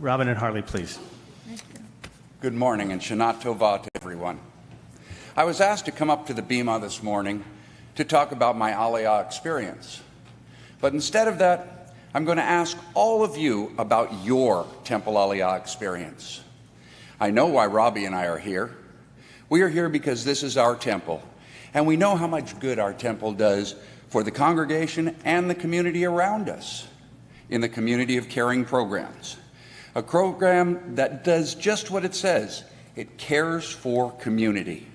Robin and Harley, please. Good morning and Shana Tova to everyone. I was asked to come up to the Bima this morning to talk about my Aliyah experience. But instead of that, I'm going to ask all of you about your Temple Aliyah experience. I know why Robbie and I are here. We are here because this is our temple, and we know how much good our temple does for the congregation and the community around us in the community of caring programs. A program that does just what it says. It cares for community.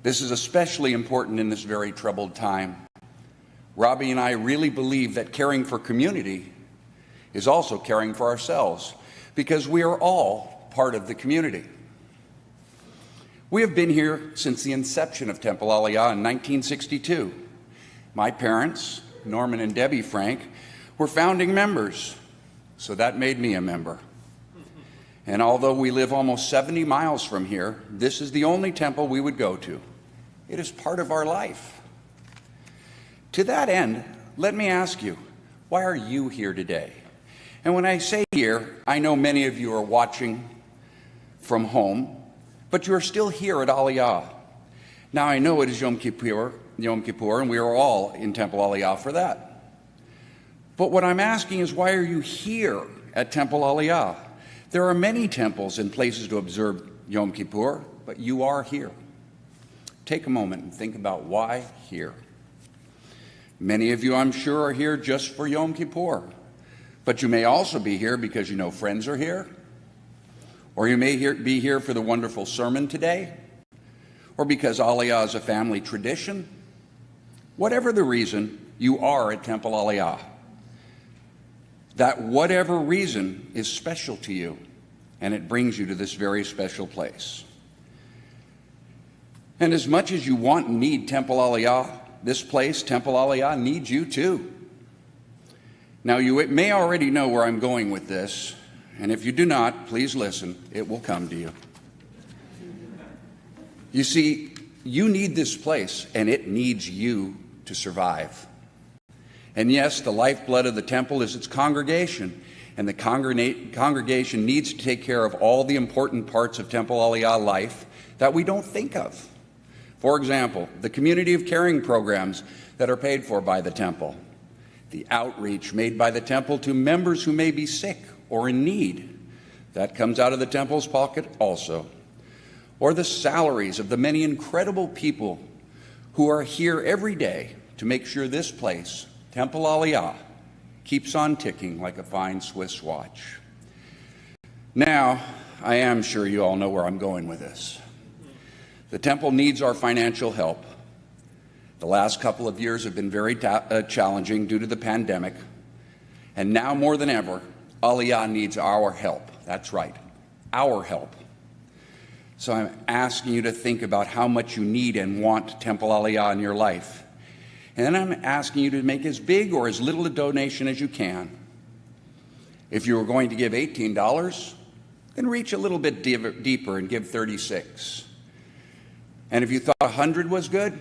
This is especially important in this very troubled time. Robbie and I really believe that caring for community is also caring for ourselves, because we are all part of the community. We have been here since the inception of Temple Aliyah in 1962. My parents, Norman and Debbie Frank, were founding members, so that made me a member. And although we live almost 70 miles from here, this is the only temple we would go to. It is part of our life. To that end, let me ask you, why are you here today? And when I say here, I know many of you are watching from home, but you are still here at Aliyah. Now I know it is Yom Kippur, and we are all in Temple Aliyah for that. But what I'm asking is, why are you here at Temple Aliyah? There are many temples and places to observe Yom Kippur, but you are here. Take a moment and think about why here. Many of you, I'm sure, are here just for Yom Kippur, but you may also be here because you know friends are here, or you may be here for the wonderful sermon today, or because Aliyah is a family tradition. Whatever the reason, you are at Temple Aliyah. That whatever reason is special to you, and it brings you to this very special place. And as much as you want and need Temple Aliyah, this place, Temple Aliyah, needs you too. Now, you may already know where I'm going with this, and if you do not, please listen, it will come to you. You see, you need this place, and it needs you to survive. And yes, the lifeblood of the temple is its congregation, and the congregation needs to take care of all the important parts of Temple Aliyah life that we don't think of. For example, the community of caring programs that are paid for by the temple, the outreach made by the temple to members who may be sick or in need, that comes out of the temple's pocket also, or the salaries of the many incredible people who are here every day to make sure this place, Temple Aliyah, keeps on ticking like a fine Swiss watch. Now, I am sure you all know where I'm going with this. The temple needs our financial help. The last couple of years have been very challenging due to the pandemic, and now more than ever, Aliyah needs our help. That's right, our help. So I'm asking you to think about how much you need and want Temple Aliyah in your life. And then I'm asking you to make as big or as little a donation as you can. If you were going to give $18, then reach a little bit deeper and give $36. And if you thought 100 was good,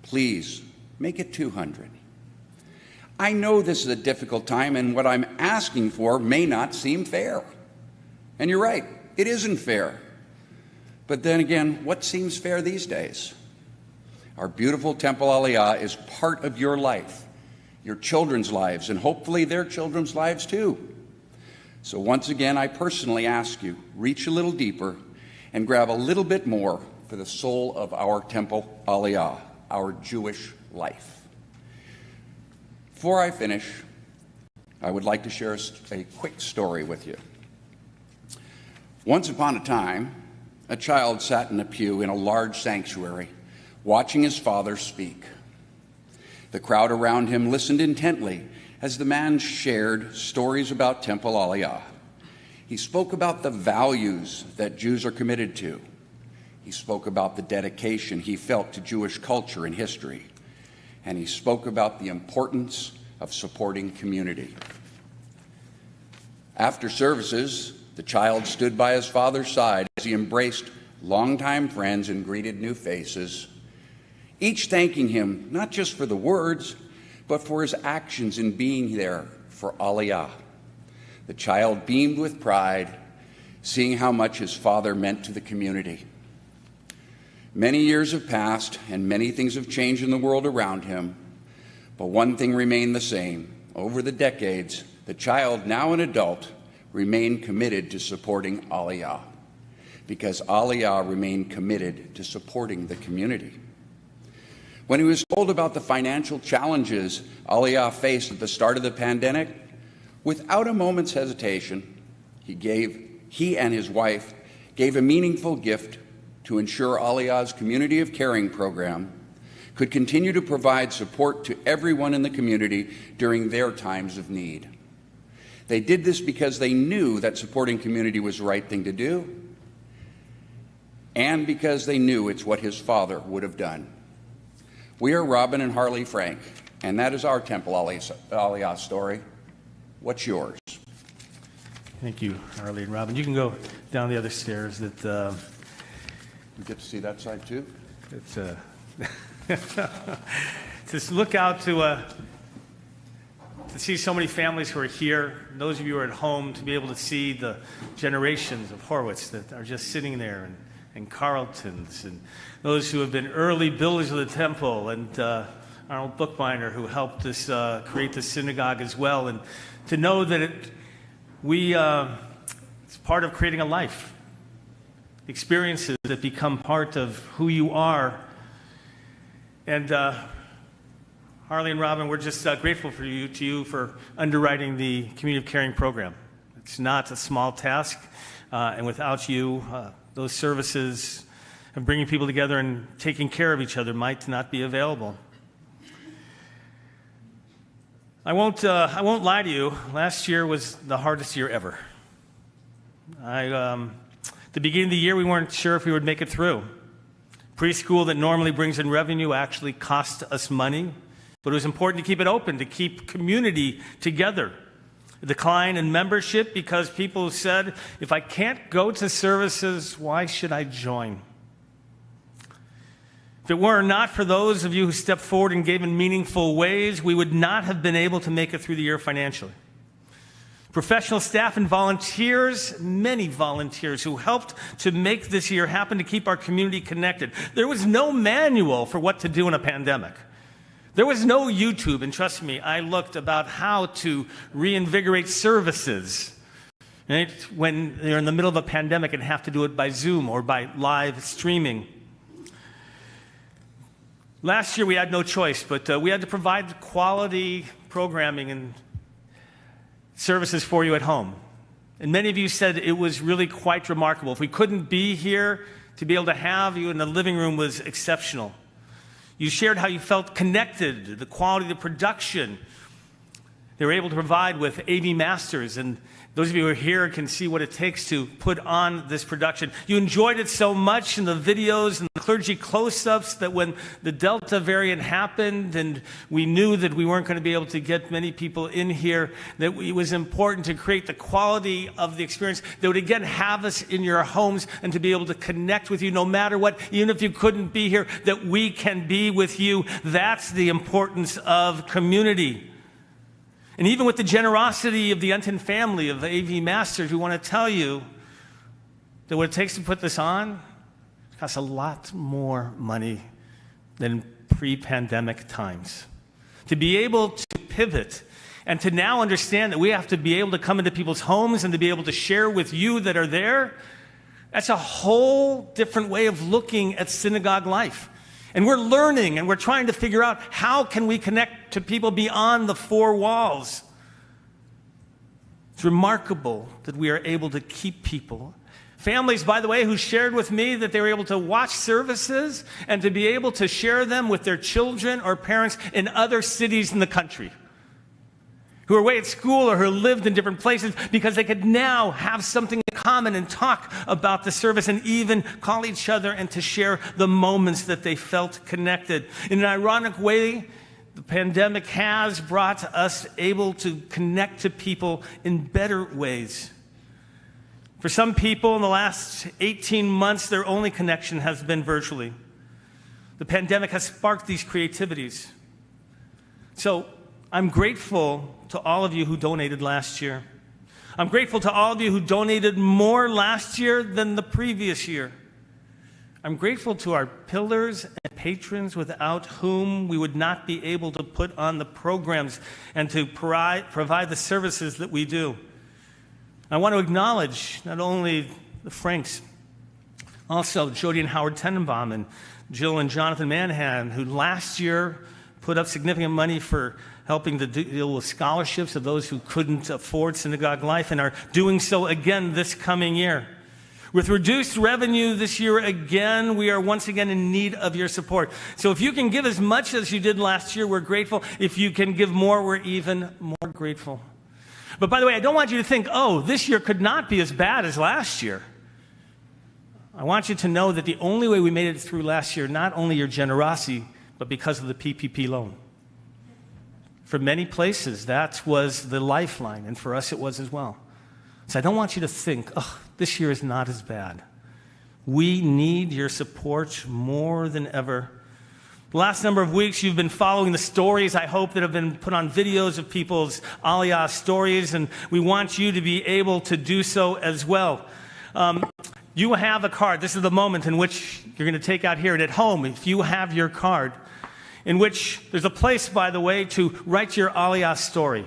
please make it 200. I know this is a difficult time, and what I'm asking for may not seem fair. And you're right, it isn't fair. But then again, what seems fair these days? Our beautiful Temple Aliyah is part of your life, your children's lives, and hopefully their children's lives too. So once again, I personally ask you, reach a little deeper and grab a little bit more for the soul of our Temple Aliyah, our Jewish life. Before I finish, I would like to share a quick story with you. Once upon a time, a child sat in a pew in a large sanctuary, watching his father speak. The crowd around him listened intently as the man shared stories about Temple Aliyah. He spoke about the values that Jews are committed to. He spoke about the dedication he felt to Jewish culture and history. And he spoke about the importance of supporting community. After services, the child stood by his father's side as he embraced longtime friends and greeted new faces, each thanking him not just for the words, but for his actions in being there for Aliyah. The child beamed with pride, seeing how much his father meant to the community. Many years have passed, and many things have changed in the world around him, but one thing remained the same. Over the decades, the child, now an adult, remained committed to supporting Aliyah, because Aliyah remained committed to supporting the community. When he was told about the financial challenges Aliyah faced at the start of the pandemic, without a moment's hesitation, he and his wife gave a meaningful gift to ensure Aliyah's Community of Caring program could continue to provide support to everyone in the community during their times of need. They did this because they knew that supporting community was the right thing to do, and because they knew it's what his father would have done. We are Robin and Harley Frank, and that is our Temple Aliyah story. What's yours? Thank you, Harley and Robin. You can go down the other stairs. That You get to see that side too? it's just look out to see so many families who are here, those of you who are at home, to be able to see the generations of Horwitz that are just sitting there, and Carltons, and those who have been early builders of the temple, and Arnold Bookbinder, who helped us create the synagogue as well, and to know that it's part of creating a life, experiences that become part of who you are. And Harley and Robin, we're just grateful to you for underwriting the Community of Caring program. It's not a small task, and without you, those services of bringing people together and taking care of each other might not be available. I won't lie to you. Last year was the hardest year ever. At the beginning of the year, we weren't sure if we would make it through. Preschool that normally brings in revenue actually cost us money, but it was important to keep it open, to keep community together. A decline in membership because people said, if I can't go to services, why should I join? If it were not for those of you who stepped forward and gave in meaningful ways, we would not have been able to make it through the year financially. Professional staff and volunteers, many volunteers who helped to make this year happen, to keep our community connected. There was no manual for what to do in a pandemic. There was no YouTube, and trust me, I looked about how to reinvigorate services, right, when they're in the middle of a pandemic and have to do it by Zoom or by live streaming. Last year we had no choice, but we had to provide quality programming and services for you at home. And many of you said it was really quite remarkable. If we couldn't be here, to be able to have you in the living room was exceptional. You shared how you felt connected, the quality of the production they were able to provide with AV Masters, and those of you who are here can see what it takes to put on this production. You enjoyed it so much in the videos and the clergy close-ups that when the Delta variant happened and we knew that we weren't going to be able to get many people in here, that it was important to create the quality of the experience that would again have us in your homes and to be able to connect with you no matter what, even if you couldn't be here, that we can be with you. That's the importance of community. And even with the generosity of the Unton family of AV Masters, we want to tell you that what it takes to put this on costs a lot more money than pre-pandemic times. To be able to pivot and to now understand that we have to be able to come into people's homes and to be able to share with you that are there, that's a whole different way of looking at synagogue life. And we're learning and we're trying to figure out how can we connect to people beyond the four walls. It's remarkable that we are able to keep people. Families, by the way, who shared with me that they were able to watch services and to be able to share them with their children or parents in other cities in the country, who are away at school or who lived in different places because they could now have something in common and talk about the service and even call each other and to share the moments that they felt connected. In an ironic way, the pandemic has brought us able to connect to people in better ways. For some people in the last 18 months, their only connection has been virtually. The pandemic has sparked these creativities. So I'm grateful to all of you who donated last year. I'm grateful to all of you who donated more last year than the previous year. I'm grateful to our pillars and patrons without whom we would not be able to put on the programs and to provide the services that we do. I want to acknowledge not only the Franks, also Jody and Howard Tenenbaum and Jill and Jonathan Manhan, who last year put up significant money for helping to deal with scholarships of those who couldn't afford synagogue life and are doing so again this coming year. With reduced revenue this year again, we are once again in need of your support. So if you can give as much as you did last year, we're grateful. If you can give more, we're even more grateful. But by the way, I don't want you to think, oh, this year could not be as bad as last year. I want you to know that the only way we made it through last year, not only your generosity, but because of the PPP loan. For many places, that was the lifeline, and for us it was as well. So I don't want you to think, oh, this year is not as bad. We need your support more than ever. The last number of weeks, you've been following the stories, I hope, that have been put on videos of people's Aliyah stories, and we want you to be able to do so as well. You have a card. This is the moment in which you're going to take out here and at home, if you have your card, in which there's a place, by the way, to write your Aliyah story.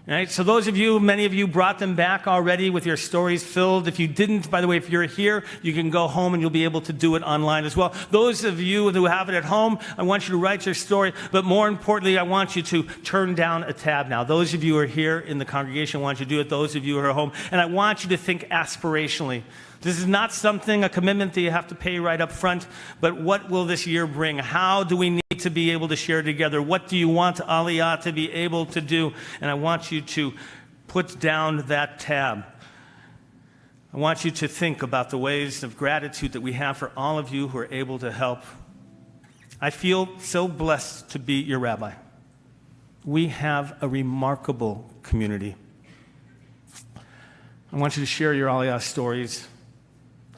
Right? So those of you, many of you brought them back already with your stories filled. If you didn't, by the way, if you're here, you can go home and you'll be able to do it online as well. Those of you who have it at home, I want you to write your story, but more importantly, I want you to turn down a tab now. Those of you who are here in the congregation, I want you to do it. Those of you who are at home, and I want you to think aspirationally. This is not something, a commitment that you have to pay right up front, but what will this year bring? How do we need to be able to share together? What do you want Aliyah to be able to do? And I want you to put down that tab. I want you to think about the ways of gratitude that we have for all of you who are able to help. I feel so blessed to be your rabbi. We have a remarkable community. I want you to share your Aliyah stories.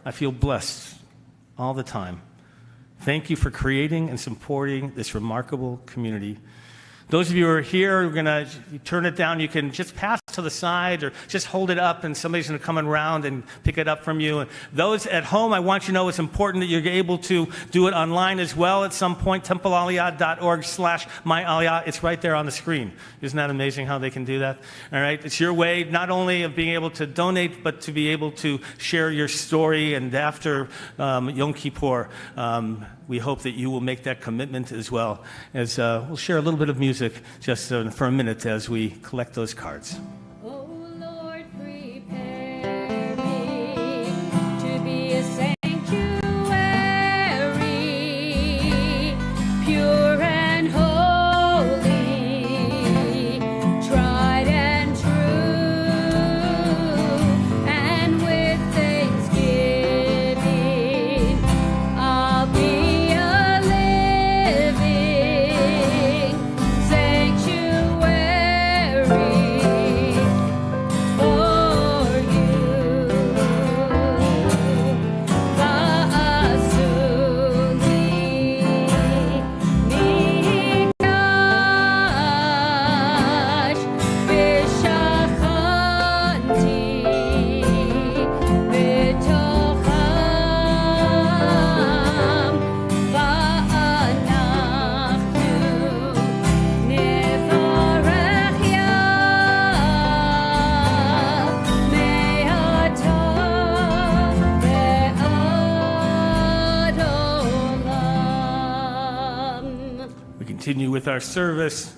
I feel blessed all the time. Thank you for creating and supporting this remarkable community. Those of you who are here, we're going to turn it down. You can just pass to the side or just hold it up, and somebody's going to come around and pick it up from you. And those at home, I want you to know it's important that you're able to do it online as well at some point. templealiyah.org/myaliyah. It's right there on the screen. Isn't that amazing how they can do that? All right. It's your way not only of being able to donate, but to be able to share your story. And after Yom Kippur, we hope that you will make that commitment as well. As we'll share a little bit of music just for a minute as we collect those cards. Oh Lord, prepare me to be a sanctuary, pure and holy, tried and true, and with thanksgiving, I'll be a living sanctuary for you. Va'asuni mikdash v'shachanti b'tocham va'anachnu nevarech me'ata ve'ad olam. We continue with our service.